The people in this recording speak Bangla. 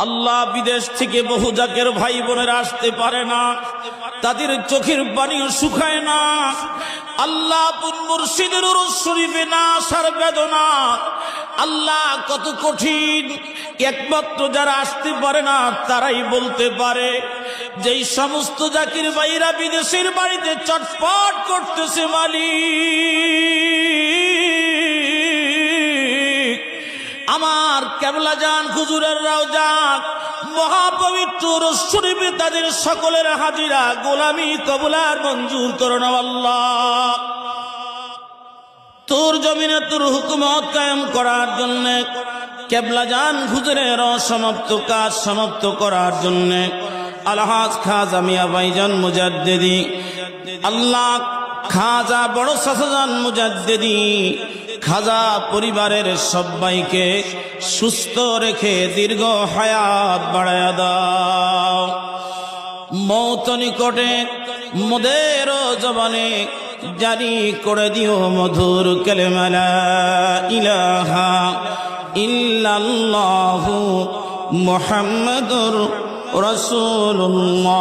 আল্লাহ বিদেশ থেকে বহু জাকের ভাই বোনেরা আসতে পারে না, তাদের চোখের পানিও শুকায় না। আল্লাহ মুর্শিদের উরুস শরীফে না আসার বেদনা আল্লাহ কত কঠিন, একমাত্র যারা আসতে পারে না তারাই বলতে পারে। যেই সমস্ত জাকির ভাইরা বিদেশের বাড়িতে চটপট করতেছে, মালিক আমার কেবলা জান হুজুরের রওজা মহাপবিত্র উরুস শরীফে তাদের সকলের হাজিরা গোলামি কবুলার মঞ্জুর করো না আল্লাহ। তোর জমিনে তোর হুকুমত কায়েম করার জন্য, কেবলা জান হুজুরের অসমাপ্ত কাজ সমাপ্ত করার জন্য আলহাজ খাজা মিয়া ভাইজান মুজাদ্দিদি, আল্লাহ খাজা বড় চাচাজান মুজাদ্দিদি, খাজা পরিবারের সবাইকে সুস্থ রেখে দীর্ঘ হায়াত বাড়ায়া দাও। মৌত নিকটে মোদের জবানে জারি করে দিও মধুর কালেমা লা ইলাহা ইল্লাল্লাহু মুহাম্মাদুর রাসূলুল্লাহ।